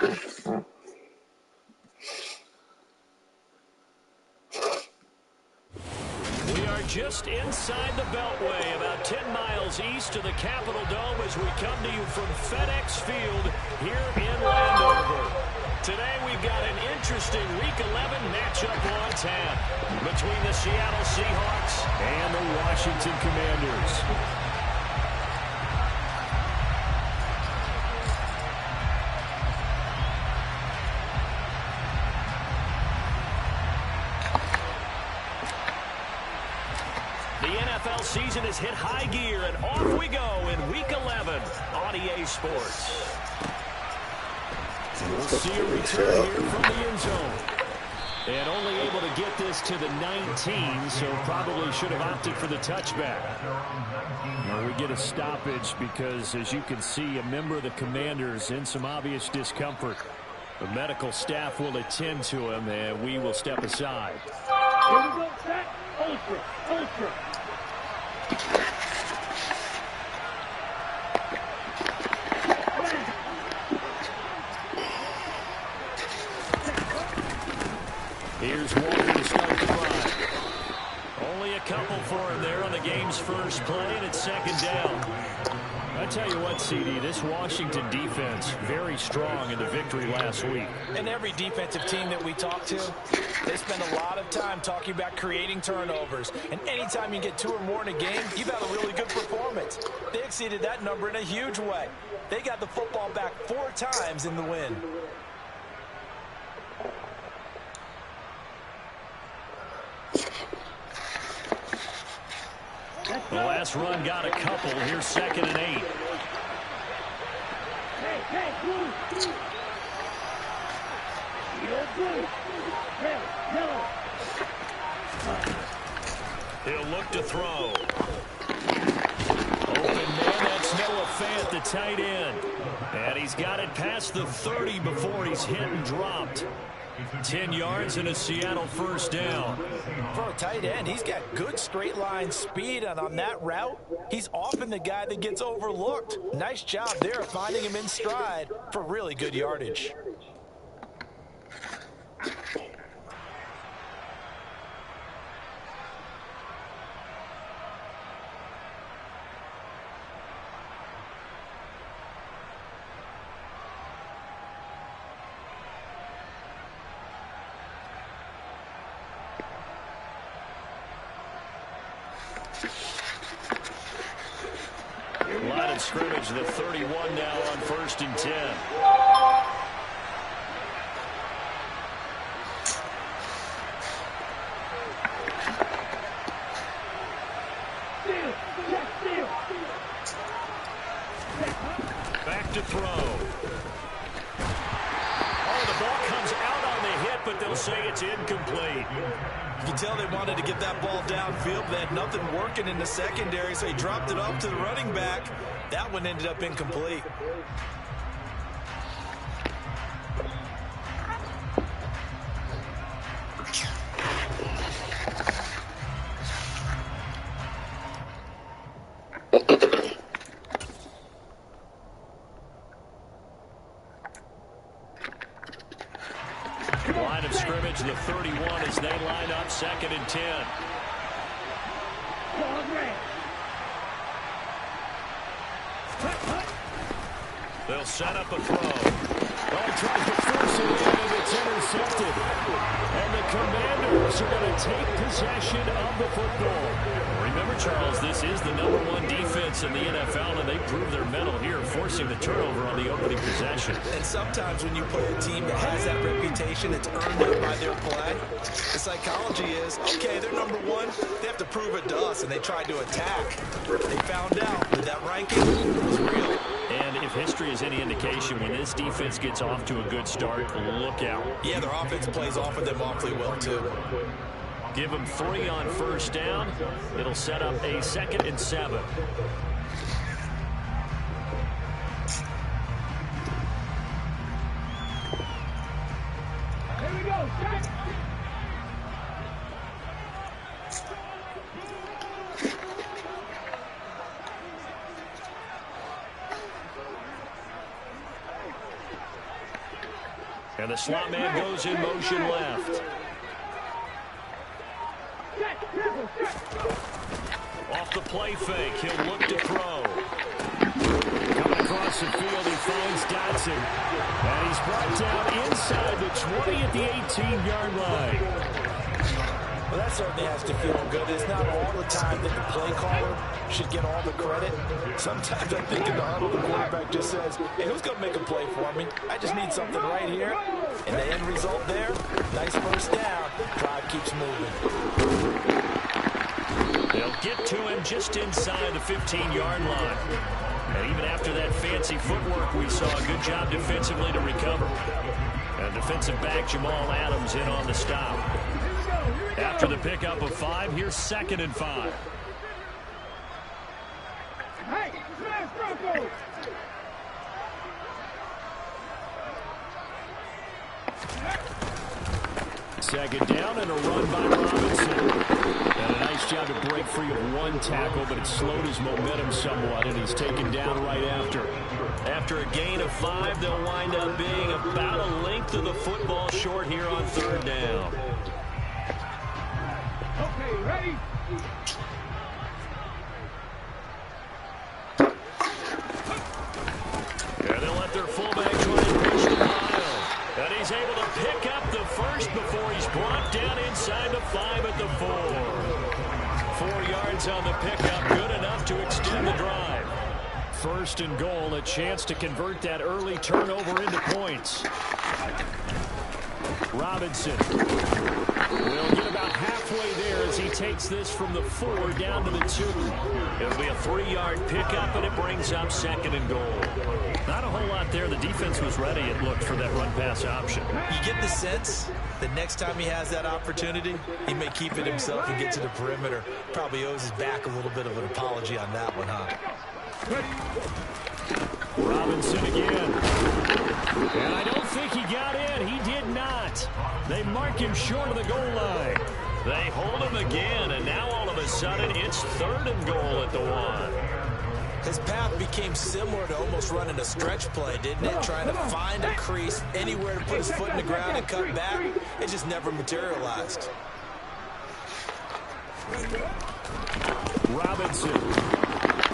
We are just inside the Beltway, about 10 miles east of the Capitol Dome as we come to you from FedEx Field here in Landover. Today we've got an interesting Week 11 matchup on tap between the Seattle Seahawks and the Washington Commanders. NFL season has hit high gear, and off we go in Week 11 on EA Sports. We'll see a return here from the end zone. And only able to get this to the 19, so probably should have opted for the touchback. Well, we get a stoppage because, as you can see, a member of the Commanders in some obvious discomfort. The medical staff will attend to him, and we will step aside. Here we go, set. Ultra, ultra. Here's Walker to start the drive. Only a couple for him there on the game's first play, and it's second down. I tell you what, CD, this Washington defense, very strong in the victory last week. And every defensive team that we talk to, they spend a lot of time talking about creating turnovers. And anytime you get 2 or more in a game, you've had a really good performance. They exceeded that number in a huge way. They got the football back 4 times in the win. The last run got a couple. Here's 2nd and 8. He'll look to throw. Open man, that's Noah Fant, the tight end. And he's got it past the 30 before he's hit and dropped. 10 yards and a Seattle first down. For a tight end, he's got good straight line speed, and on that route, he's often the guy that gets overlooked. Nice job there finding him in stride for really good yardage. Line of scrimmage, the 31 now on 1st and 10. Back to throw. Oh, the ball comes out on the hit, but they'll say it's incomplete. You can tell they wanted to get that ball downfield. They had nothing working in the secondary, so he dropped it off to the running back. That one ended up incomplete. Line of scrimmage, the 31 as they line up 2nd and 10. They'll set up a throw. Oh, tries to force it in, and it's intercepted. And the Commanders are going to take possession of the football. Remember, Charles, this is the #1 defense in the NFL, and they prove their mettle here, forcing the turnover on the opening possession. And sometimes when you play a team that has that reputation, it's earned up by their play. The psychology is, okay, they're #1. They have to prove it to us, and they tried to attack. They found out that that ranking was real. And if history is any indication, when this defense gets off to a good start, look out. Yeah, their offense plays off of them awfully well, too. Give them 3 on first down. It'll set up a 2nd and 7. Here we go, set. And the slot man goes in motion left. Off the play fake, he'll look to throw. Coming across the field, he finds Dotson. And he's brought down inside the 20 at the 18-yard line. Well, that certainly has to feel good. It's not all the time that the play caller should get all the credit. Sometimes I think in the huddle, the quarterback just says, hey, who's going to make a play for me? I just need something right here. And the end result there, nice first down. Drive keeps moving. They'll get to him just inside the 15-yard line. And even after that fancy footwork, we saw a good job defensively to recover. And defensive back Jamal Adams in on the stop. After the pickup of 5, here's 2nd and 5. Hey, smash Broncos! Second down and a run by Robinson. And a nice job to break free of one tackle, but it slowed his momentum somewhat, and he's taken down right after. After a gain of 5, they'll wind up being about a length of the football short here on 3rd down. Okay, ready? And they'll let their fullback try and push the pile. And he's able to pick up the first before he's brought down inside the 5 at the 4. 4 yards on the pickup, good enough to extend the drive. 1st and goal, a chance to convert that early turnover into points. Robinson will get about halfway there as he takes this from the 4 down to the 2. It'll be a 3-yard pickup, and it brings up 2nd and goal. Not a whole lot there. The defense was ready, it looked, for that run-pass option. You get the sense that next time he has that opportunity, he may keep it himself and get to the perimeter. Probably owes his back a little bit of an apology on that one, huh? Robinson again. And I don't think he got in. He did not. They mark him short of the goal line. They hold him again, and now all of a sudden it's 3rd and goal at the 1. His path became similar to almost running a stretch play, didn't it? Trying to find a crease, anywhere to put his foot in the ground and cut back. It just never materialized. Robinson.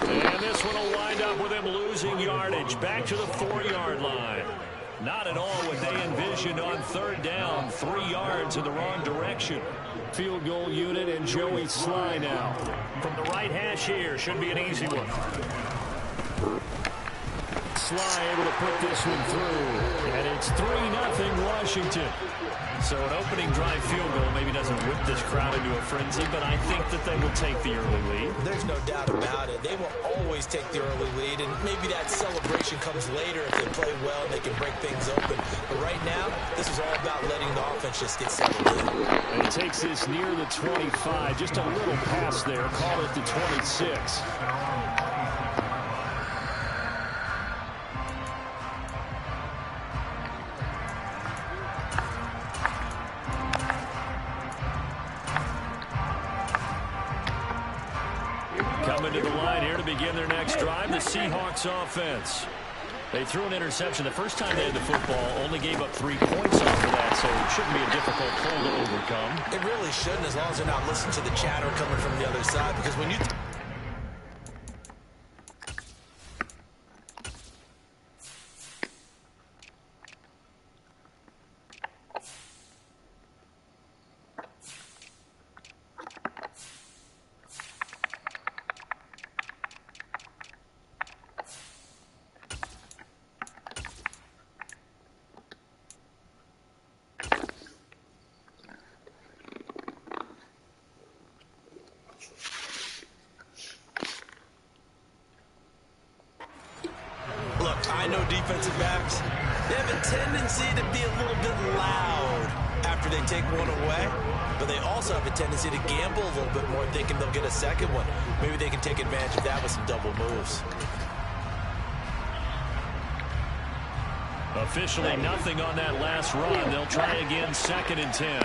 And this one will wind up with him losing yardage back to the 4-yard line. Not at all what they envisioned on 3rd down. 3 yards in the wrong direction. Field goal unit and Joey Sly now. From the right hash here, should be an easy one. Sly able to put this one through. And it's 3-0 Washington. So an opening drive field goal maybe doesn't whip this crowd into a frenzy, but I think that they will take the early lead. There's no doubt about it. They will always take the early lead, and maybe that celebration comes later if they play well and they can break things open. But right now, this is all about letting the offense just get settled in. And he takes this near the 25, just a little pass there, call it the 26. Coming to the line here to begin their next drive, the Seahawks offense. They threw an interception the first time they had the football, only gave up 3 points off of that, so it shouldn't be a difficult pull to overcome. It really shouldn't, as long as they're not listening to the chatter coming from the other side, because when you... I know defensive backs, they have a tendency to be a little bit loud after they take one away, but they also have a tendency to gamble a little bit more, thinking they'll get a second one. Maybe they can take advantage of that with some double moves. Officially nothing on that last run. They'll try again, 2nd and 10.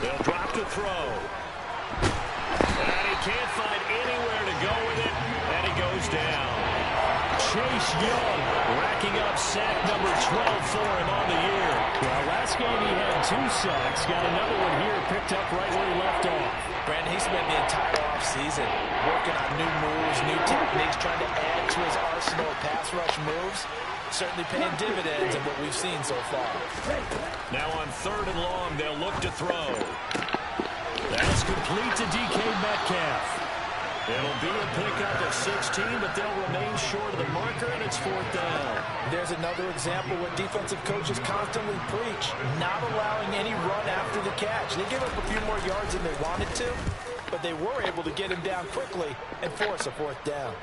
They'll drop to throw. And he can't find anywhere to go with it, and he goes down. Chase Young racking up sack number 12 for him on the year. Well, last game he had 2 sacks. Got another one here picked up right where he left off. Brandon, he spent the entire offseason working on new moves, new techniques, trying to add to his arsenal of pass rush moves. Certainly paying dividends of what we've seen so far. Now on 3rd and long, they'll look to throw. That's complete to DK Metcalf. It'll be a pickup of 16, but they'll remain short of the marker, and it's 4th down. There's another example what defensive coaches constantly preach, not allowing any run after the catch. They gave up a few more yards than they wanted to, but they were able to get him down quickly and force a 4th down.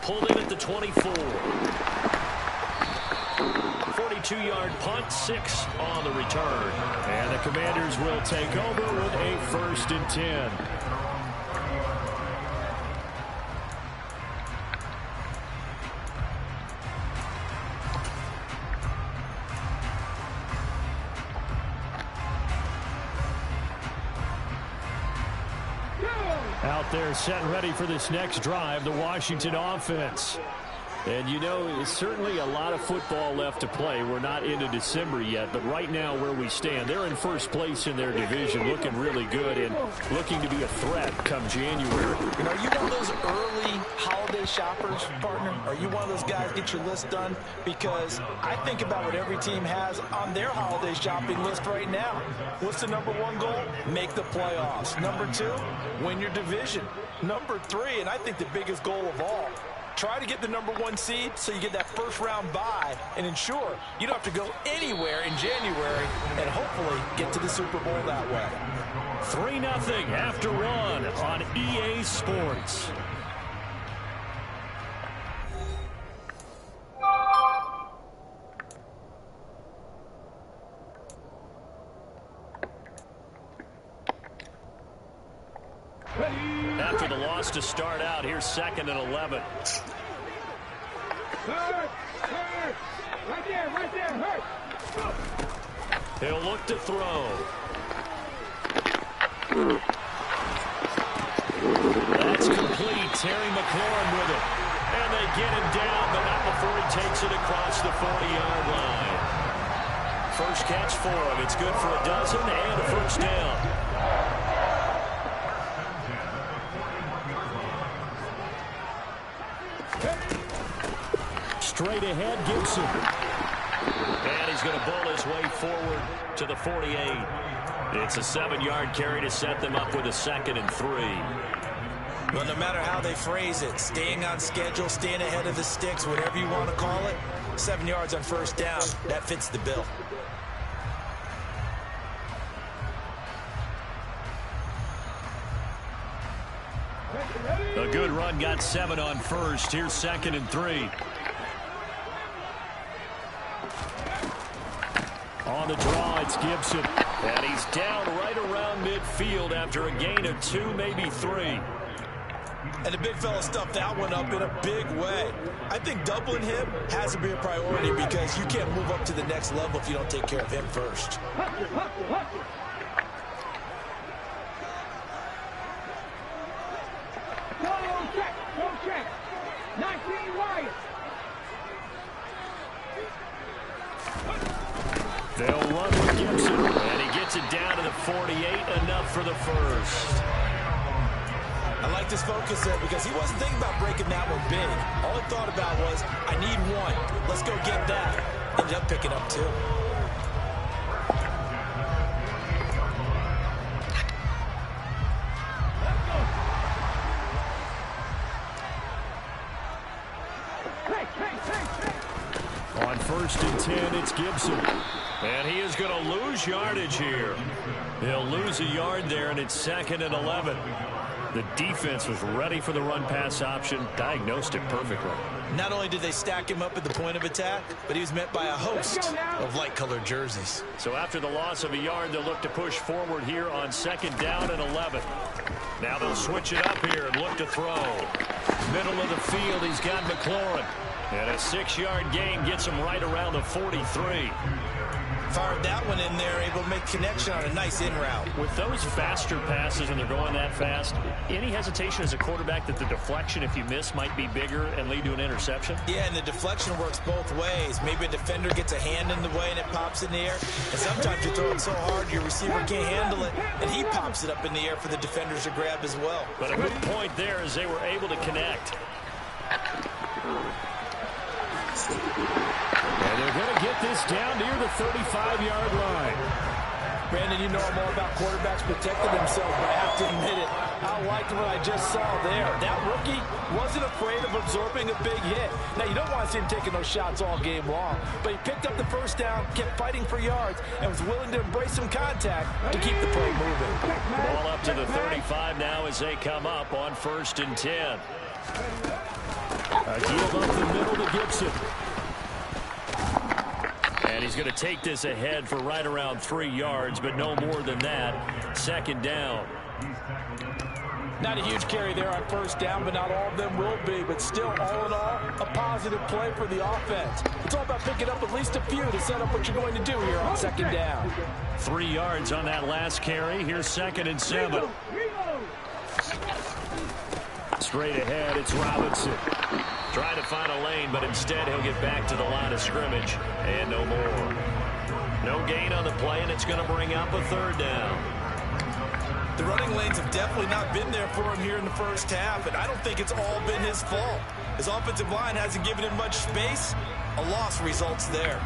Pulled in at the 24. 42-yard punt, 6 on the return. And the Commanders will take over with a 1st and 10. Out there set and ready for this next drive, the Washington offense. And, you know, it's certainly a lot of football left to play. We're not into December yet, but right now where we stand, they're in 1st place in their division, looking really good and looking to be a threat come January. And are you one of those early holiday shoppers, partner? Are you one of those guys get your list done? Because I think about what every team has on their holiday shopping list right now. What's the number 1 goal? Make the playoffs. Number 2, win your division. Number 3, and I think the biggest goal of all, try to get the number 1 seed so you get that 1st round bye and ensure you don't have to go anywhere in January and hopefully get to the Super Bowl that way. 3-0 after 1 on EA Sports. After the loss to start out, here's 2nd and 11. Hurt. Right there, hurt. He'll look to throw. That's complete. Terry McLaurin with it. And they get him down, but not before he takes it across the 40-yard line. First catch for him. It's good for a dozen and a 1st down. Straight ahead, Gibson. And he's going to bowl his way forward to the 48. It's a 7-yard carry to set them up with a 2nd and 3. Well, no matter how they phrase it, staying on schedule, staying ahead of the sticks, whatever you want to call it, 7 yards on 1st down, that fits the bill. A good run, got 7 on 1st. Here's 2nd and 3. On the draw, it's Gibson. And he's down right around midfield after a gain of 2, maybe 3. And the big fella stuffed that one up in a big way. I think doubling him has to be a priority because you can't move up to the next level if you don't take care of him first. Don't check. 19 wide. They'll run with Gibson, and he gets it down to the 48, enough for the 1st. I like this focus there because he wasn't thinking about breaking that one big. All he thought about was, I need 1. Let's go get that. Ended up picking up 2. On 1st and 10, it's Gibson. And he is going to lose yardage here. He'll lose a yard there, and it's 2nd and 11. The defense was ready for the run-pass option, diagnosed it perfectly. Not only did they stack him up at the point of attack, but he was met by a host of light-colored jerseys. So after the loss of a yard, they'll look to push forward here on 2nd down and 11. Now they'll switch it up here and look to throw. Middle of the field, he's got McLaurin. And a 6-yard gain gets him right around the 43. Fired that one in there, able to make connection on a nice in route. With those faster passes when they're going that fast, any hesitation as a quarterback that the deflection, if you miss, might be bigger and lead to an interception? Yeah, and the deflection works both ways. Maybe a defender gets a hand in the way and it pops in the air. And sometimes you throw it so hard your receiver can't handle it, and he pops it up in the air for the defenders to grab as well. But a good point there as they were able to connect. And they're going to get this down near the 35-yard line. Brandon, you know I'm all about quarterbacks protecting themselves, but I have to admit it, I liked what I just saw there. That rookie wasn't afraid of absorbing a big hit. Now, you don't want to see him taking those shots all game long, but he picked up the first down, kept fighting for yards, and was willing to embrace some contact to keep the play moving. Ball up to the 35 now as they come up on 1st and 10. A give up the middle to Gibson. And he's going to take this ahead for right around 3 yards, but no more than that. 2nd down. Not a huge carry there on 1st down, but not all of them will be. But still, all in all, a positive play for the offense. It's all about picking up at least a few to set up what you're going to do here on 2nd down. 3 yards on that last carry. Here's 2nd and 7. Straight ahead, it's Robinson. Trying to find a lane, but instead he'll get back to the line of scrimmage. And no more. No gain on the play, and it's going to bring up a 3rd down. The running lanes have definitely not been there for him here in the first half, and I don't think it's all been his fault. His offensive line hasn't given him much space. A loss results there.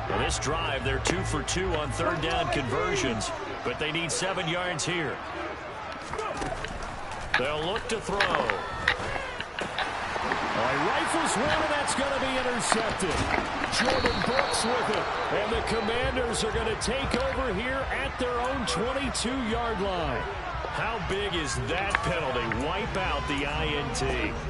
Well, this drive, they're 2 for 2 on 3rd down conversions, but they need 7 yards here. They'll look to throw. He rifles one, and that's going to be intercepted. Jordan Brooks with it, and the Commanders are going to take over here at their own 22-yard line. How big is that penalty? Wipe out the INT.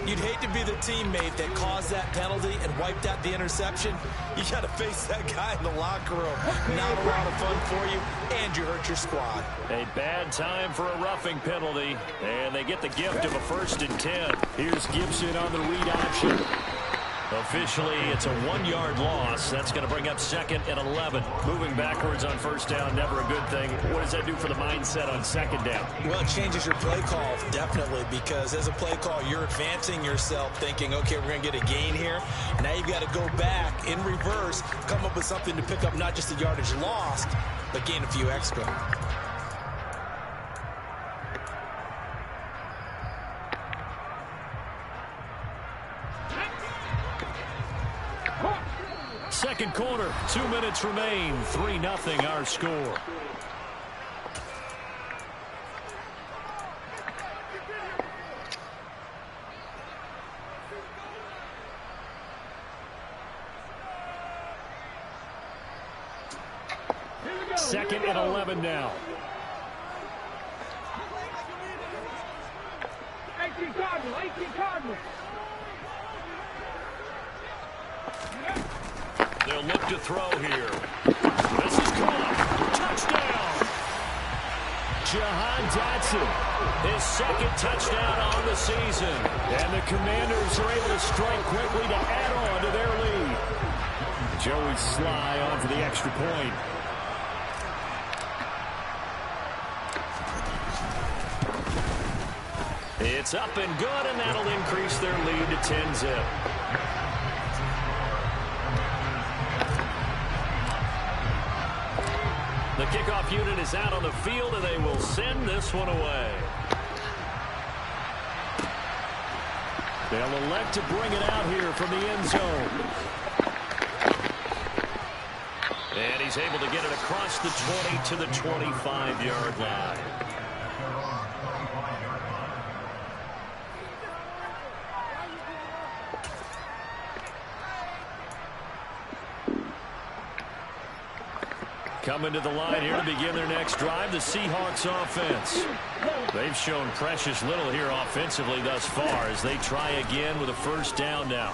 You'd hate to be the teammate that caused that penalty and wiped out the interception. You got to face that guy in the locker room. Not a lot of fun for you, and you hurt your squad. A bad time for a roughing penalty, and they get the gift of a 1st and 10. Here's Gibson on the read option. Officially, it's a 1-yard loss. That's going to bring up 2nd and 11. Moving backwards on 1st down, never a good thing. What does that do for the mindset on 2nd down? Well, it changes your play call, definitely, because as a play call, you're advancing yourself thinking, okay, we're going to get a gain here. Now you've got to go back in reverse, come up with something to pick up not just the yardage lost, but gain a few extra. Second quarter, 2 minutes remain. 3-0 our score. Second and 11 now. 18 Cardinals. They'll look to throw here. This is caught. Touchdown. Jahan Dotson, his 2nd touchdown on the season. And the Commanders are able to strike quickly to add on to their lead. Joey Sly on for the extra point. It's up and good, and that'll increase their lead to 10-zip. The kickoff unit is out on the field, and they will send this one away. They'll elect to bring it out here from the end zone. And he's able to get it across the 20 to the 25-yard line. Coming to the line here to begin their next drive, the Seahawks offense. They've shown precious little here offensively thus far as they try again with a 1st down now.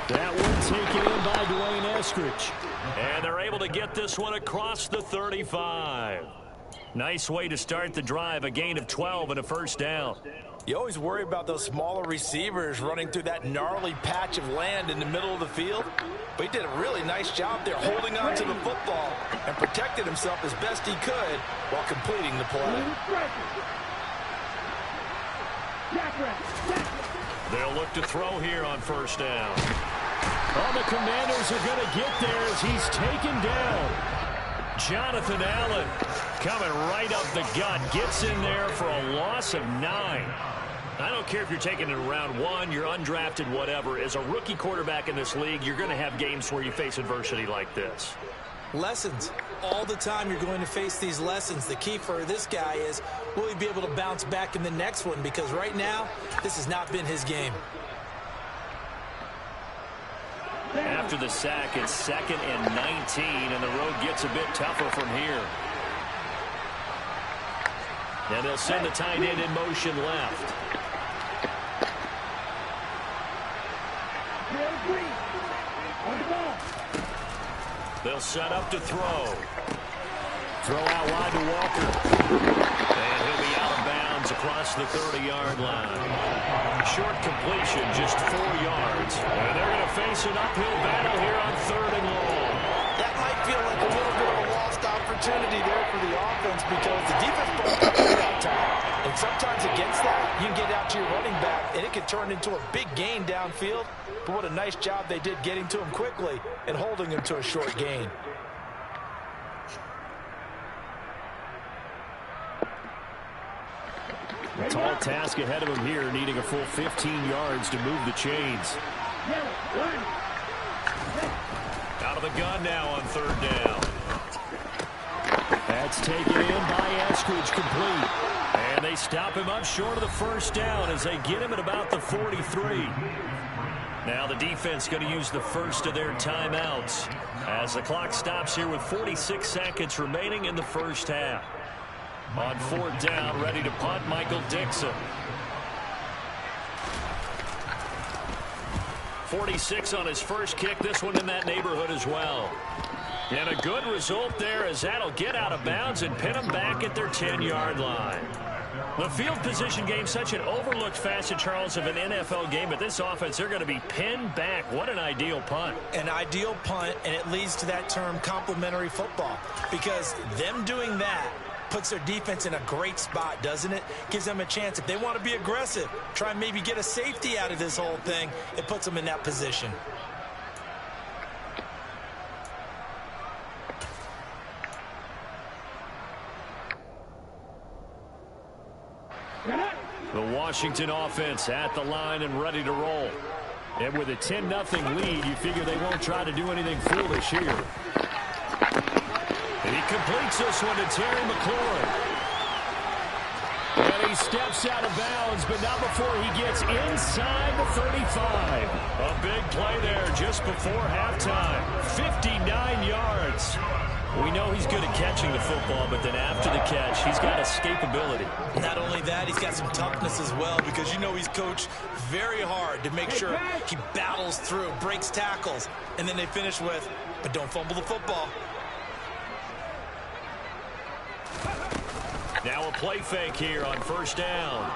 That one taken in by Dwayne Eskridge. And they're able to get this one across the 35. Nice way to start the drive, a gain of 12 and a 1st down. You always worry about those smaller receivers running through that gnarly patch of land in the middle of the field. But he did a really nice job there holding on to the football and protected himself as best he could while completing the play. They'll look to throw here on first down. Oh, the Commanders are going to get there as he's taken down. Jonathan Allen coming right up the gut. Gets in there for a loss of 9. I don't care if you're taking it in round 1, you're undrafted, whatever. As a rookie quarterback in this league, you're going to have games where you face adversity like this. Lessons. All the time you're going to face these lessons. The key for this guy is, will he be able to bounce back in the next one? Because right now, this has not been his game. After the sack, it's 2nd and 19, and the road gets a bit tougher from here. And they'll send the tight end in motion left. They'll set up to throw. Throw out wide to Walker. And he'll be out of bounds across the 30-yard line. Short completion, just 4 yards. And they're going to face an uphill battle here on 3rd and long. That might feel like a little bit of a lost opportunity there for the offense because the defense broke up that time. And sometimes against that, you can get out to your running back, and it can turn into a big gain downfield. But what a nice job they did getting to him quickly and holding him to a short gain. A tall task ahead of him here, needing a full 15 yards to move the chains. Out of the gun now on 3rd down. That's taken in by Aac100, complete. And they stop him up short of the first down as they get him at about the 43. Now the defense going to use the first of their timeouts as the clock stops here with 46 seconds remaining in the first half. On 4th down, ready to punt, Michael Dixon. 46 on his first kick, this one in that neighborhood as well. And a good result there as that'll get out of bounds and pin them back at their 10-yard line. The field position game, such an overlooked facet, Charles, of an NFL game. But this offense, they're going to be pinned back. What an ideal punt. An ideal punt, and it leads to that term complementary football. Because them doing that puts their defense in a great spot, doesn't it? Gives them a chance. If they want to be aggressive, try and maybe get a safety out of this whole thing, it puts them in that position. The Washington offense at the line and ready to roll. And with a 10-0 lead, you figure they won't try to do anything foolish here. And he completes this one to Terry McLaurin. And he steps out of bounds, but not before he gets inside the 35. A big play there just before halftime. 59 yards. We know he's good at catching the football, but then after the catch, he's got escapability. Not only that, he's got some toughness as well, because you know he's coached very hard to make sure he battles through, breaks tackles, and then they finish with, but don't fumble the football. Now a play fake here on 1st down.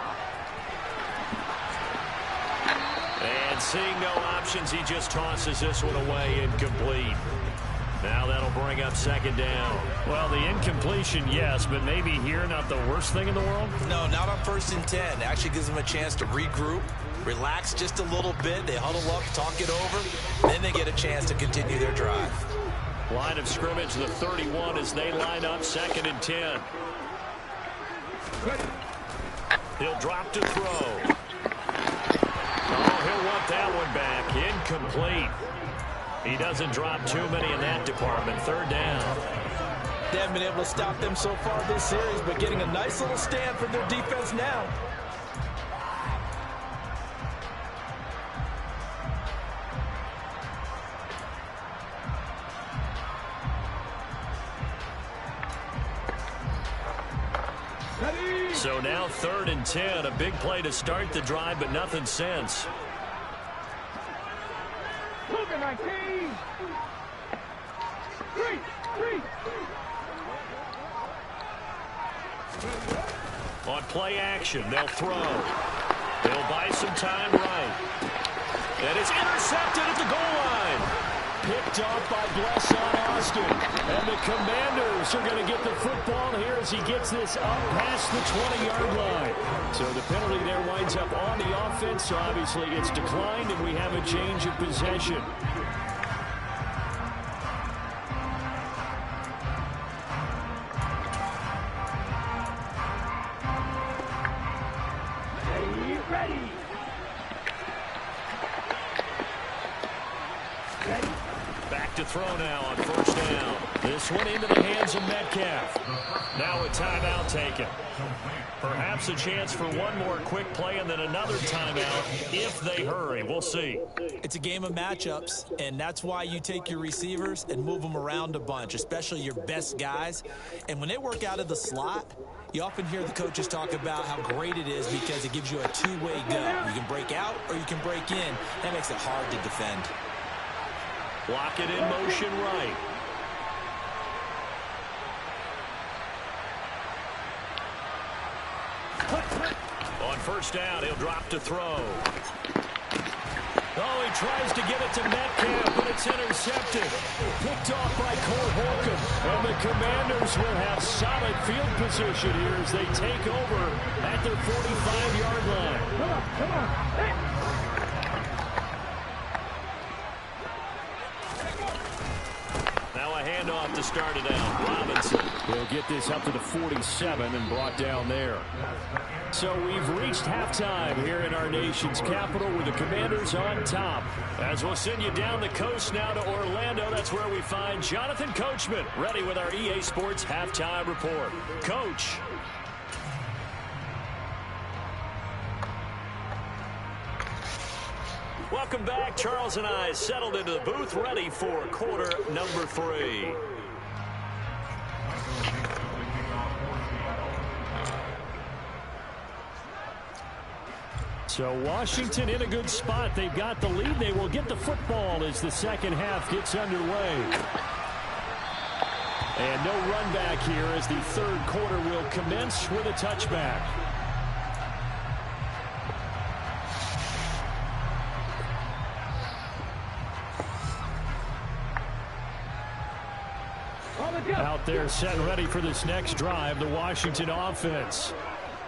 And seeing no options, he just tosses this one away, incomplete. Now that'll bring up 2nd down. Well, the incompletion, yes, but maybe here not the worst thing in the world? No, not on 1st and 10. Actually gives them a chance to regroup, relax just a little bit. They huddle up, talk it over, then they get a chance to continue their drive. Line of scrimmage, the 31 as they line up 2nd and 10. He'll drop to throw. Oh, he'll want that one back. Incomplete. He doesn't drop too many in that department. 3rd down. They haven't been able to stop them so far this series, but getting a nice little stand from their defense now. So now 3rd and 10. A big play to start the drive, but nothing since. On play action, they'll throw. He'll buy some time right. And it's intercepted at the goal line. Picked off by Bless on Austin. And the Commanders are going to get the football here as he gets this up past the 20-yard line. So the penalty there winds up on the offense. So obviously it's declined, and we have a change of possession. Ready. Back to throw now on first down. This one into the hands of Metcalf. Now a timeout taken. Perhaps a chance for one more quick play and then another timeout if they hurry. We'll see. It's a game of matchups, and that's why you take your receivers and move them around a bunch, especially your best guys. And when they work out of the slot, you often hear the coaches talk about how great it is because it gives you a two-way go. You can break out or you can break in. That makes it hard to defend. Block it in motion right. On first down, he'll drop to throw. Oh, he tries to get it to Metcalf, but it's intercepted. Picked off by Cole Holcomb. And the Commanders will have solid field position here as they take over at their 45-yard line. Come on. Now a handoff to start it out. Robinson will get this up to the 47 and brought down there. So we've reached halftime here in our nation's capital with the Commanders on top. As we'll send you down the coast now to Orlando, that's where we find Jonathan Coachman ready with our EA Sports halftime report. Coach. Welcome back. Charles and I settled into the booth ready for quarter number 3. So Washington in a good spot. They've got the lead. They will get the football as the second half gets underway. And no run back here as the third quarter will commence with a touchback. Out there set and ready for this next drive, the Washington offense.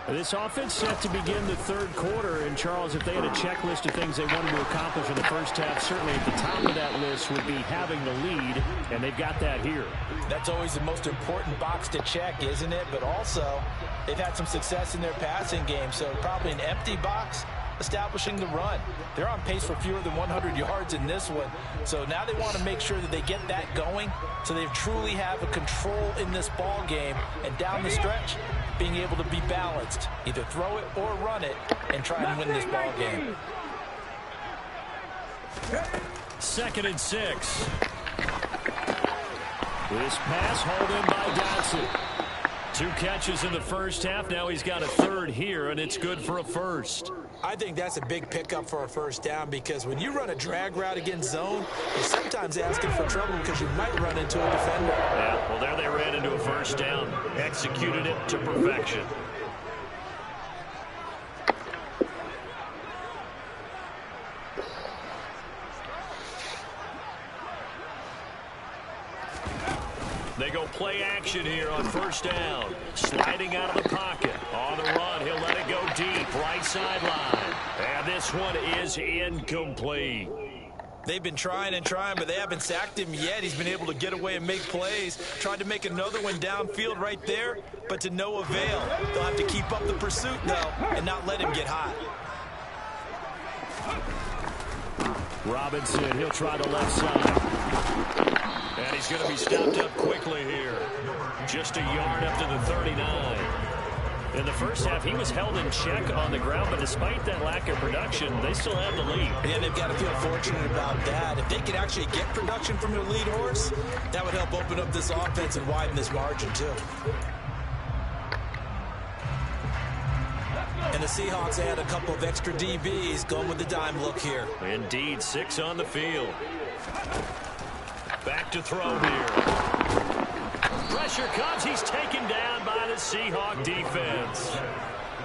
This offense set to begin the third quarter. And, Charles, if they had a checklist of things they wanted to accomplish in the first half, certainly at the top of that list would be having the lead, and they've got that here. That's always the most important box to check, isn't it? But also, they've had some success in their passing game, so probably an empty box establishing the run. They're on pace for fewer than 100 yards in this one. So now they want to make sure that they get that going so they truly have a control in this ball game. And down the stretch, being able to be balanced. Either throw it or run it and try and win this ball game. 2nd and 6. This pass hauled in by Dotson. 2 catches in the first half. Now he's got a third here, and it's good for a first. I think that's a big pickup for a first down because when you run a drag route against zone, you're sometimes asking for trouble because you might run into a defender. Yeah, well, there they ran into a first down. Executed it to perfection. They go play action here on first down. Sliding out of the pocket. On the run, he'll let it go deep. Right sideline. And this one is incomplete. They've been trying and trying, but they haven't sacked him yet. He's been able to get away and make plays. Tried to make another one downfield right there, but to no avail. They'll have to keep up the pursuit, though, and not let him get hot. Robinson, he'll try the left side. And he's going to be stopped up quickly here. Just a yard up to the 39. In the first half, he was held in check on the ground, but despite that lack of production, they still have the lead. Yeah, they've got to feel fortunate about that. If they could actually get production from their lead horse, that would help open up this offense and widen this margin, too. And the Seahawks add a couple of extra DBs going with the dime look here. Indeed, 6 on the field. Back to throw here. Pressure comes. He's taken down by the Seahawk defense.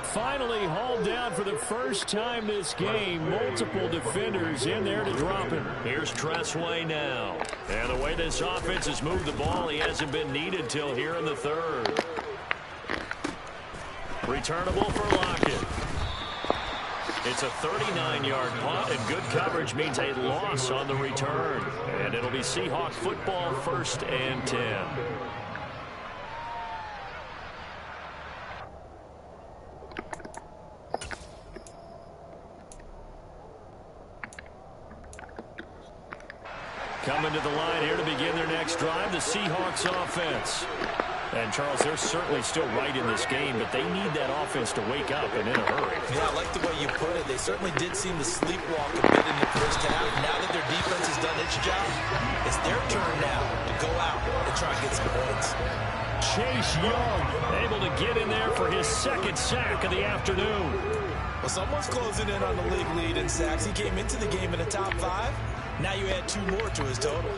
Finally hauled down for the first time this game. Multiple defenders in there to drop him. Here's Tressway now. And the way this offense has moved the ball, he hasn't been needed till here in the third. Returnable for Lockett. It's a 39-yard punt, and good coverage means a loss on the return. And it'll be Seahawk football, 1st and 10. Coming to the line here to begin their next drive, the Seahawks offense. And, Charles, they're certainly still right in this game, but they need that offense to wake up and in a hurry. Yeah, I like the way you put it. They certainly did seem to sleepwalk a bit in the first half. Now that their defense has done its job, it's their turn now to go out and try and get some points. Chase Young able to get in there for his 2nd sack of the afternoon. Well, someone's closing in on the league lead in sacks. He came into the game in the top 5. Now you add 2 more to his total.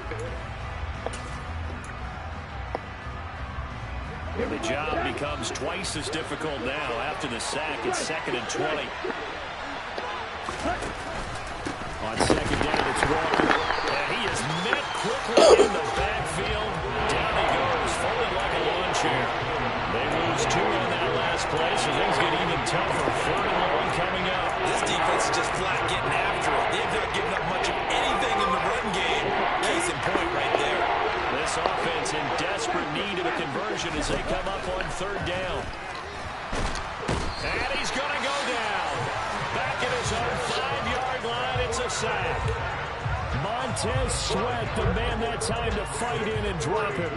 The job becomes twice as difficult now. After the sack, it's 2nd and 20. On 2nd down, it's Walker. And he is met quickly in the backfield. Down he goes, folded like a lawn chair. They lose 2 on that last play, so things get even tougher. 3rd and long coming up. This defense is just flat getting after it. They've not given up much of anything in the run game. Case in point right there. This offense in desperate need of a conversion as they come up on 3rd down. And he's going to go down. Back at his own 5-yard line, it's a sack. Montez Sweat, the man that time to fight in and drop him.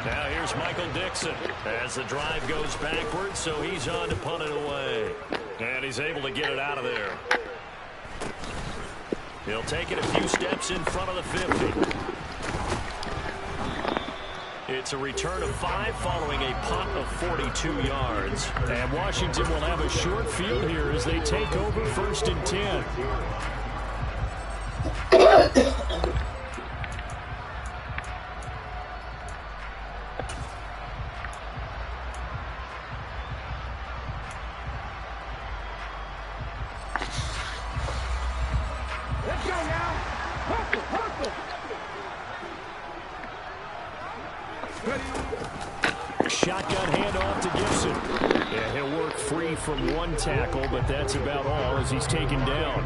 Now here's Michael Dixon as the drive goes backwards, so he's on to punt it away. And he's able to get it out of there. He'll take it a few steps in front of the 50. It's a return of 5 following a punt of 42 yards. And Washington will have a short field here as they take over 1st and 10. Let's go now. Hustle, hustle. Shotgun handoff to Gibson. Yeah, he'll work free from 1 tackle, but that's about all as he's taken down.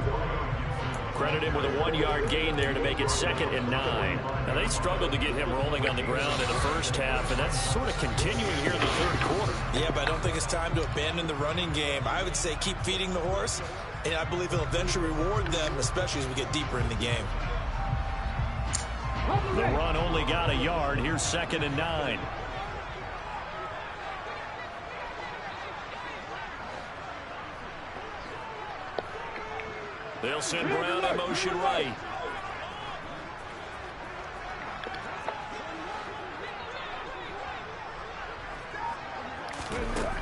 Credit him with a 1-yard gain there to make it 2nd and 9. Now, they struggled to get him rolling on the ground in the first half, and that's sort of continuing here in the 3rd quarter. Yeah, but I don't think it's time to abandon the running game. I would say keep feeding the horse, and I believe it'll eventually reward them, especially as we get deeper in the game. The run only got a yard. Here's 2nd and 9. They'll send Brown in motion right.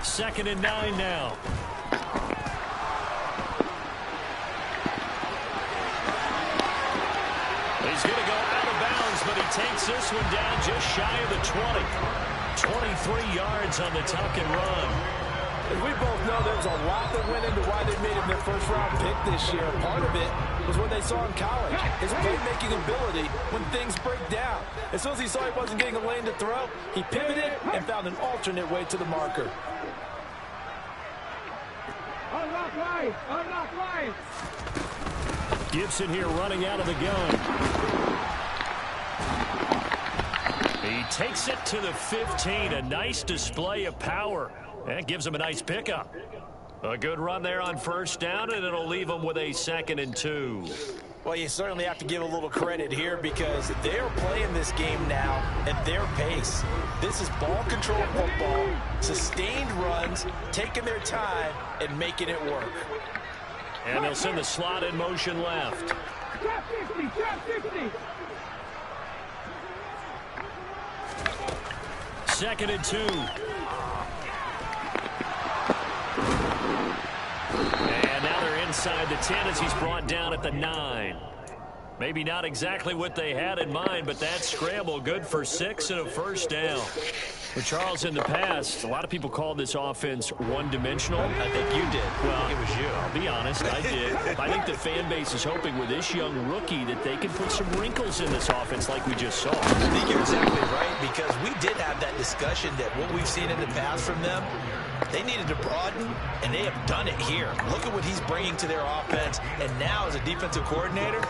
Second and 9 now. He's going to go out of bounds, but he takes this one down just shy of the 20. 23 yards on the tuck and run. As we both know, there was a lot that went into why they made him their first-round pick this year. Part of it was what they saw in college, his playmaking ability when things break down. As soon as he saw he wasn't getting a lane to throw, he pivoted and found an alternate way to the marker. Unlock line. Unlock line. Gibson here running out of the gun. He takes it to the 15. A nice display of power. That gives him a nice pickup. A good run there on 1st down, and it'll leave him with a 2nd and 2. Well, you certainly have to give a little credit here because they're playing this game now at their pace. This is ball control football, sustained runs, taking their time, and making it work. And they'll send the slot in motion left. Trap 50, trap 50. 2nd and 2. And now they're inside the 10 as he's brought down at the 9. Maybe not exactly what they had in mind, but that scramble good for 6 and a 1st down. Well, Charles, in the past, a lot of people called this offense one-dimensional. I think you did. Well, it was you. I'll be honest, I did. I think the fan base is hoping with this young rookie that they can put some wrinkles in this offense like we just saw. I think you're exactly right, because we did have that discussion that what we've seen in the past from them, they needed to broaden, and they have done it here. Look at what he's bringing to their offense, and now as a defensive coordinator,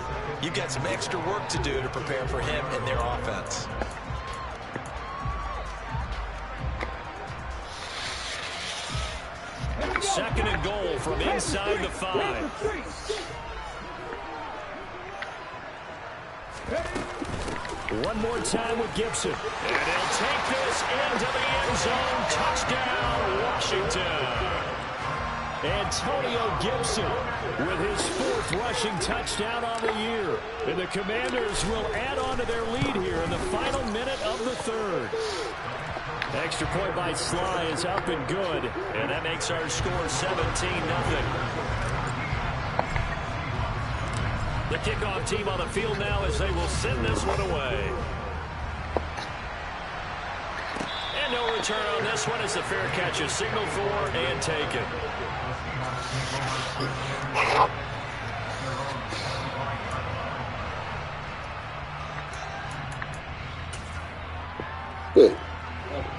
you've got some extra work to do to prepare for him and their offense. Second and goal from inside the 5. One more time with Gibson. And he'll take this into the end zone. Touchdown, Washington. Antonio Gibson with his 4th rushing touchdown on the year. And the Commanders will add on to their lead here in the final minute of the 3rd. Extra point by Sly is up and good, and that makes our score 17-0. The kickoff team on the field now as they will send this one away. And no return on this one as the fair catch is signaled for and taken.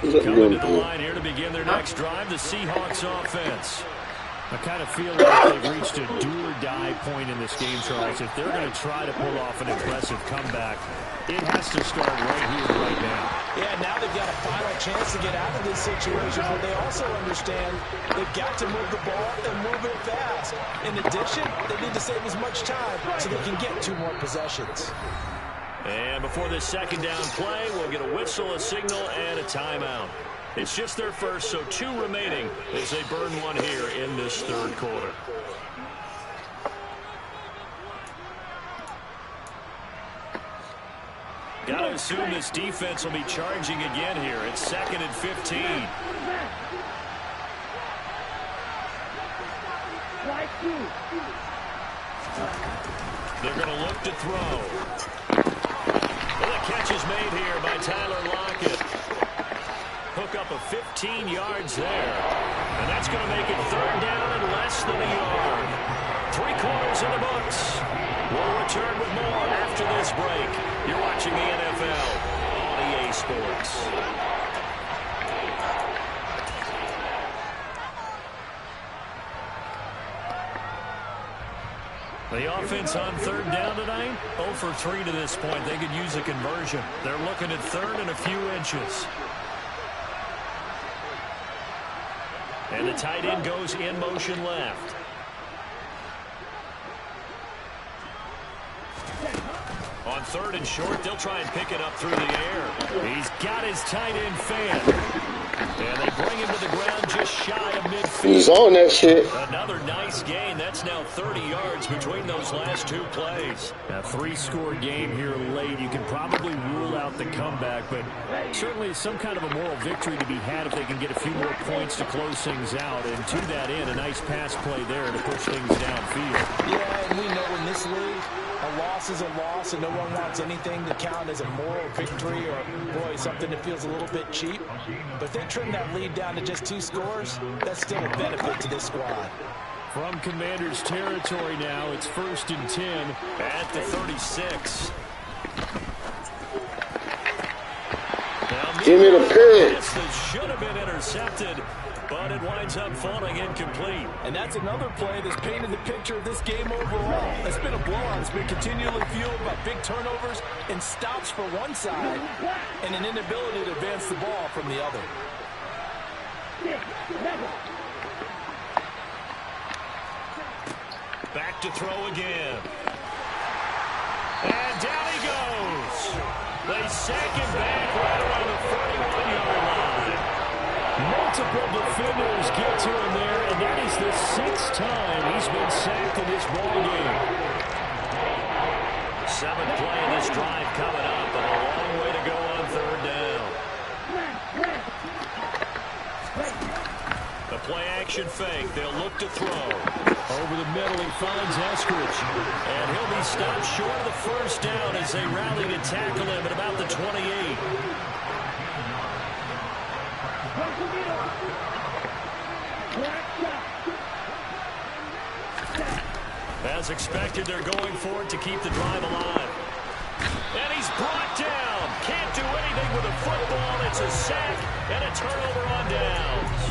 Coming to the line here to begin their next drive, the Seahawks offense. I kind of feel like they've reached a do-or-die point in this game, Charles. If they're going to try to pull off an impressive comeback, it has to start right here, right now. Yeah, now they've got a final chance to get out of this situation, but they also understand they've got to move the ball and move it fast. In addition, they need to save as much time so they can get 2 more possessions. And before this second down play, we'll get a whistle, a signal, and a timeout. It's just their first, so 2 remaining as they burn one here in this 3rd quarter. Got to assume this defense will be charging again here. It's 2nd and 15. They're going to look to throw. Well, the catch is made here by Tyler Lockett. Hook up of 15 yards there. And that's going to make it 3rd down and less than a yard. 3 quarters in the books. We'll return with more after this break. You're watching the NFL on EA Sports. The offense on 3rd down tonight, 0 for 3 to this point. They could use a conversion. They're looking at 3rd and a few inches. And the tight end goes in motion left. On 3rd and short, they'll try and pick it up through the air. He's got his tight end fan. And they bring him to the ground just shy of midfield. He's on that shit. Another nice gain. That's now 30 yards between those last 2 plays. A 3-score game here late. You can probably rule out the comeback, but certainly some kind of a moral victory to be had if they can get a few more points to close things out. And to that end, a nice pass play there to push things downfield. Yeah, and we know in this league, a loss is a loss, and no one wants anything to count as a moral victory or, boy, something that feels a little bit cheap. But if they trim that lead down to just 2 scores, that's still a benefit to this squad. From Commanders territory now, it's 1st and 10 at the 36. Give me the pick. That should have been intercepted, but it winds up falling incomplete. And that's another play that's painted the picture of this game overall. It's been a blowout. It's been continually fueled by big turnovers and stops for one side and an inability to advance the ball from the other. Back to throw again. And down he goes. They sack him back right around the 41-yard line. Multiple defenders get to him there, and that is the 6th time he's been sacked in this ball game. 7th play of this drive coming up, and a long way to go on 3rd down. The play-action fake. They'll look to throw. Over the middle, he finds Eskridge. And he'll be stopped short of the 1st down as they rally to tackle him at about the 28. As expected, they're going for it to keep the drive alive. And he's brought down. Can't do anything with a football. It's a sack and a turnover on downs.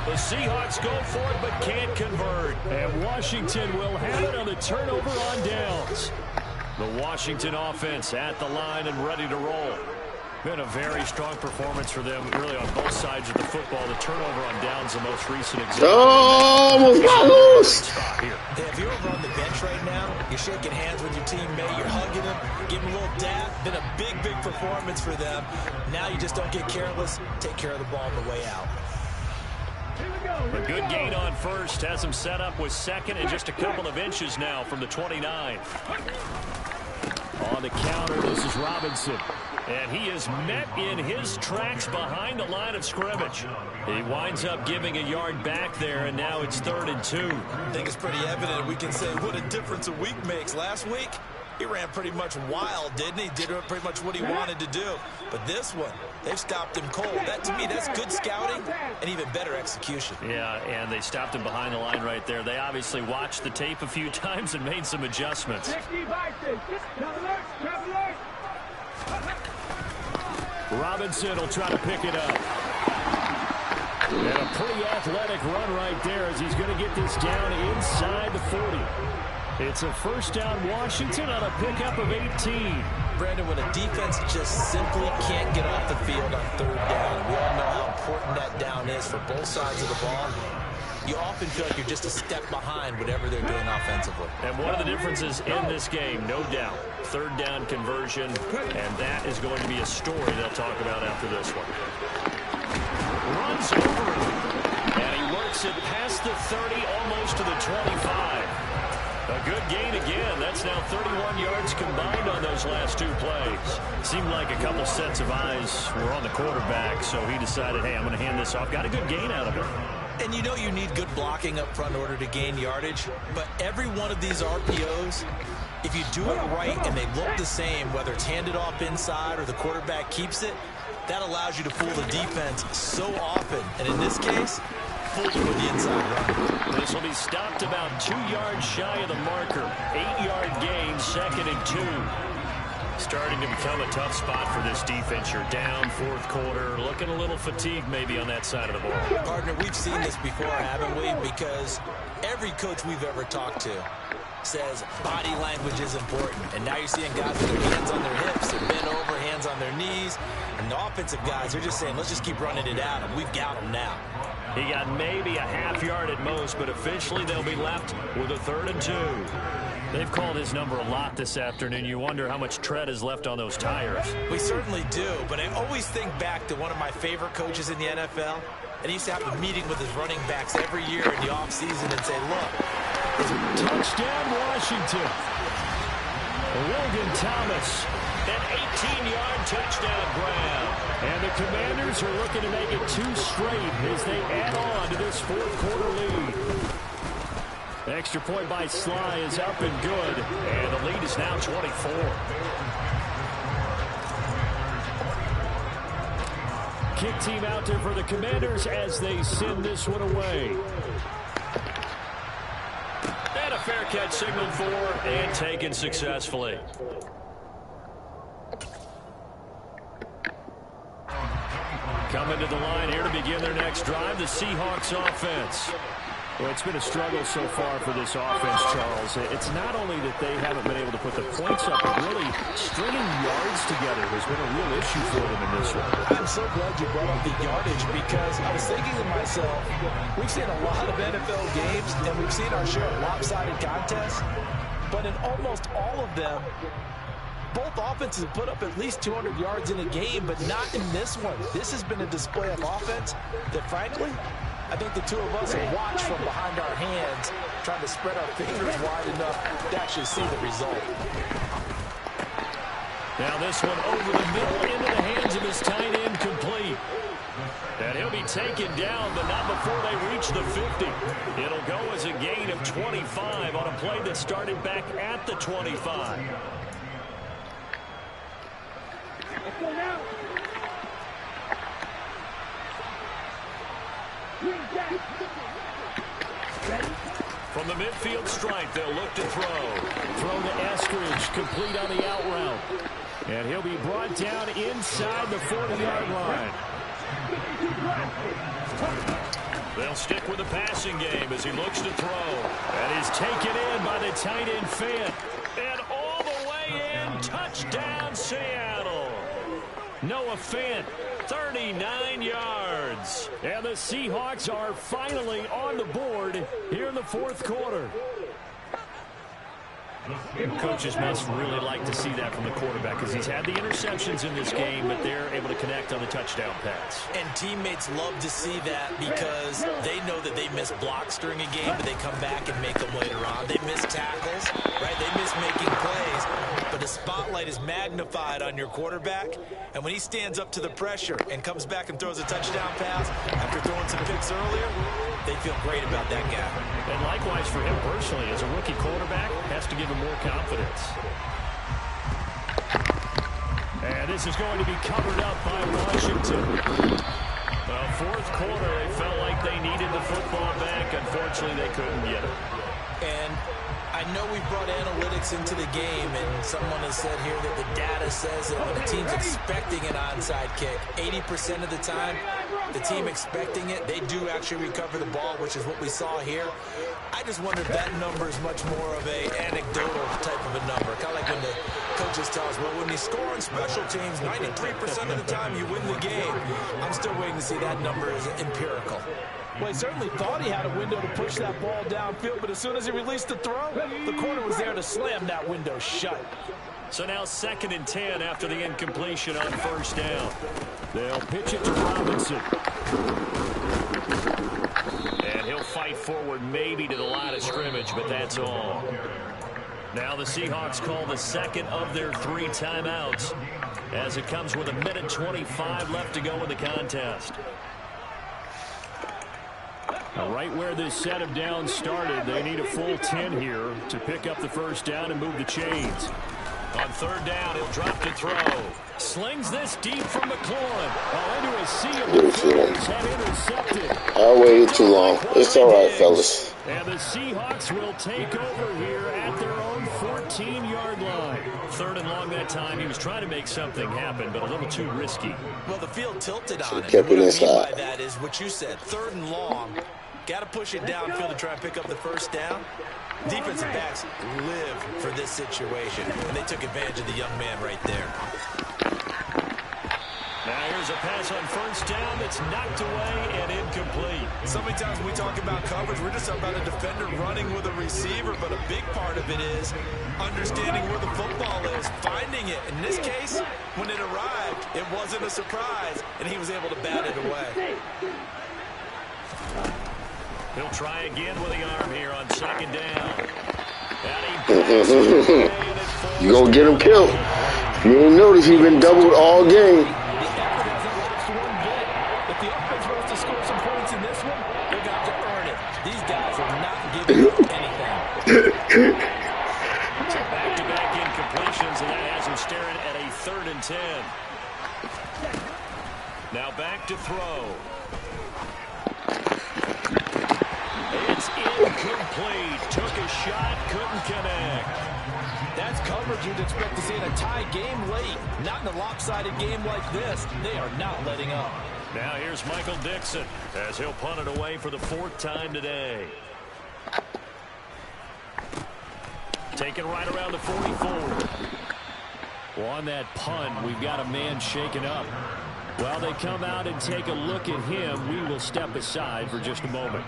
The Seahawks go for it but can't convert. And Washington will have it on the turnover on downs. The Washington offense at the line and ready to roll. Been a very strong performance for them, really, on both sides of the football. The turnover on downs, the most recent example. Oh, almost got loose. Yeah, if you're over on the bench right now, you're shaking hands with your teammate, you're hugging him, giving him a little dab. Been a big, big performance for them. Now you just don't get careless. Take care of the ball on the way out. A good gain on first has him set up with second and just a couple of inches now from the 29. On the counter, this is Robinson. And he is met in his tracks behind the line of scrimmage. He winds up giving a yard back there, and now it's 3rd and 2. I think it's pretty evident. We can say what a difference a week makes. Last week, he ran pretty much wild, didn't he? Did pretty much what he wanted to do. But this one, they've stopped him cold. That, to me, that's good scouting and even better execution. Yeah, and they stopped him behind the line right there. They obviously watched the tape a few times and made some adjustments. Robinson will try to pick it up. And a pretty athletic run right there as he's going to get this down inside the 40. It's a first down Washington on a pickup of 18. Brandon, when a defense just simply can't get off the field on 3rd down, we all know how important that down is for both sides of the ball. You often feel like you're just a step behind whatever they're doing offensively. And one of the differences in this game, no doubt, 3rd down conversion, and that is going to be a story they'll talk about after this one. Runs over him, and he works it past the 30, almost to the 25. A good gain again. That's now 31 yards combined on those last 2 plays. Seemed like a couple sets of eyes were on the quarterback, so he decided, hey, I'm going to hand this off. Got a good gain out of it. And you know you need good blocking up front in order to gain yardage, but every one of these RPOs, if you do it right and they look the same, whether it's handed off inside or the quarterback keeps it, that allows you to fool the defense so often. And in this case, fool them with the inside run. This will be stopped about 2 yards shy of the marker. 8-yard gain, 2nd and 2. Starting to become a tough spot for this defense. You're down 4th quarter, looking a little fatigued maybe on that side of the ball. Partner, we've seen this before, haven't we? Because every coach we've ever talked to says body language is important. And now you're seeing guys with their hands on their hips, they're bent over, hands on their knees. And the offensive guys, they're just saying, let's just keep running it out, and we've got them now. He got maybe a half yard at most, but officially they'll be left with a 3rd and 2. They've called his number a lot this afternoon. You wonder how much tread is left on those tires. We certainly do, but I always think back to one of my favorite coaches in the NFL, and he used to have a meeting with his running backs every year in the offseason and say, look. Touchdown, Washington. Logan Thomas, an 18-yard touchdown grab. And the Commanders are looking to make it 2 straight as they add on to this 4th quarter lead. Extra point by Sly is up and good, and the lead is now 24. Kick team out there for the Commanders as they send this one away. And a fair catch signaled for and taken successfully. Coming to the line here to begin their next drive, the Seahawks offense. Well, it's been a struggle so far for this offense, Charles. It's not only that they haven't been able to put the points up, but really stringing yards together has been a real issue for them in this one. I'm so glad you brought up the yardage because I was thinking to myself, we've seen a lot of NFL games and we've seen our share of lopsided contests, but in almost all of them, both offenses put up at least 200 yards in a game, but not in this one. This has been a display of offense that, frankly, I think the two of us have watched from behind our hands, trying to spread our fingers wide enough to actually see the result. Now this one over the middle into the hands of his tight end, complete. And he'll be taken down, but not before they reach the 50. It'll go as a gain of 25 on a play that started back at the 25. From the midfield stripe, they'll look to throw. Throw to Estridge, complete on the out route. And he'll be brought down inside the 40-yard line. They'll stick with the passing game as he looks to throw. And he's taken in by the tight end Fant. And all the way in, touchdown Seattle. Noah Fant, 39 yards. And the Seahawks are finally on the board here in the fourth quarter. Coaches must really like to see that from the quarterback because he's had the interceptions in this game, but they're able to connect on the touchdown pass. And teammates love to see that because they know that they miss blocks during a game, but they come back and make them later on. They miss tackles, right? They miss making plays, but the spotlight is magnified on your quarterback, and when he stands up to the pressure and comes back and throws a touchdown pass after throwing some picks earlier, they feel great about that guy. And likewise for him personally, as a rookie quarterback, has to give him more confidence. And this is going to be covered up by Washington. Well, fourth quarter, they felt like they needed the football back. Unfortunately, they couldn't get it. And I know we brought analytics into the game, and someone has said here that the data says that when a team's expecting an onside kick, 80% of the time, the team expecting it, they do actually recover the ball, which is what we saw here. I just wonder if that number is much more of a anecdotal type of a number. Kind of like when the coaches tell us, well, when you score on special teams, 93% of the time you win the game. I'm still waiting to see that number is empirical. Well, he certainly thought he had a window to push that ball downfield, but as soon as he released the throw, the corner was there to slam that window shut. So now 2nd and 10 after the incompletion on first down. They'll pitch it to Robinson. And he'll fight forward maybe to the line of scrimmage, but that's all. Now the Seahawks call the second of their 3 timeouts as it comes with 1:25 left to go in the contest. Right where this set of downs started, they need a full 10 here to pick up the first down and move the chains. On 3rd down, he'll drop to throw. Slings this deep from McLaurin. Into a sea of defenders had intercepted. I waited too long. It's all right, fellas. And the Seahawks will take over here at their own 14-yard line. 3rd and long that time. He was trying to make something happen, but a little too risky. Well, the field tilted on it. Kept it inside. What I mean by that is what you said. 3rd and long. Got to push it downfield to try and pick up the first down. Defensive backs live for this situation, and they took advantage of the young man right there. Now here's a pass on first down that's knocked away and incomplete. So many times when we talk about coverage, we're just talking about a defender running with a receiver, but a big part of it is understanding where the football is, finding it. In this case, when it arrived, it wasn't a surprise, and he was able to bat it away. He'll try again with the arm here on 2nd down. You gonna get him killed. You ain't notice he been doubled all game. The effort hasn't lost one bit. If the offense wants to score some points in this one, they're going to earn it. These guys are not giving up anything. So back-to-back incompletions, and that has him staring at a 3rd and 10. Now back to throw. It's incomplete. Took a shot, couldn't connect. That's coverage you'd expect to see in a tie game late. Not in a lopsided game like this. They are not letting up. Now here's Michael Dixon as he'll punt it away for the 4th time today. Taken right around the 44. Well, on that punt, we've got a man shaken up. While they come out and take a look at him, we will step aside for just a moment.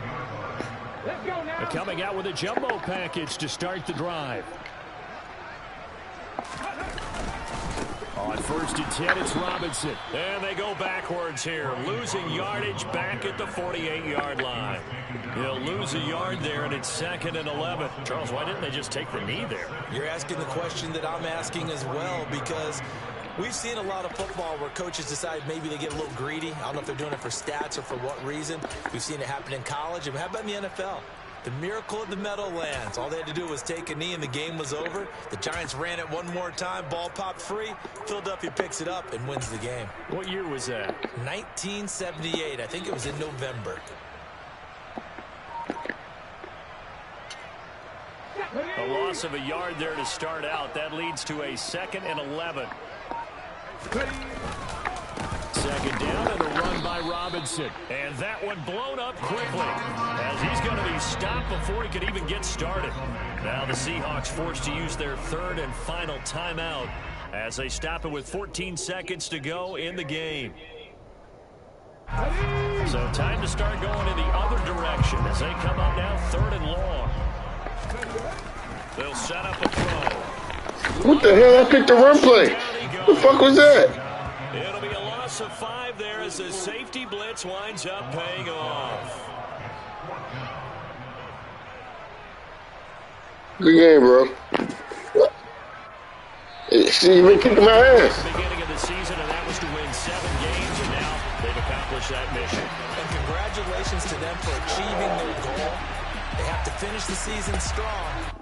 Coming out with a jumbo package to start the drive. On 1st and 10, it's Robinson. And they go backwards here. Losing yardage back at the 48-yard line. He'll lose a yard there, and it's 2nd and 11. Charles, why didn't they just take the knee there? You're asking the question that I'm asking as well, because we've seen a lot of football where coaches decide maybe they get a little greedy. I don't know if they're doing it for stats or for what reason. We've seen it happen in college. And how about in the NFL? The miracle of the Meadowlands. All they had to do was take a knee and the game was over. The Giants ran it one more time. Ball popped free. Philadelphia picks it up and wins the game. What year was that? 1978. I think it was in November. A loss of a yard there to start out. That leads to a 2nd and 11. Second down and a run by Robinson. And that one blown up quickly as he's going to be stopped before he could even get started. Now the Seahawks forced to use their 3rd and final timeout as they stop it with 14 seconds to go in the game. So time to start going in the other direction as they come up now 3rd and long. They'll set up a throw. What the hell? I picked the run play. What the fuck was that? It'll be a loss of 5 there as the safety blitz winds up paying off. Good game, bro. See, you been kicking my ass. Beginning of the season, and that was to win 7 games, and now they've accomplished that mission. And congratulations to them for achieving their goal. They have to finish the season strong.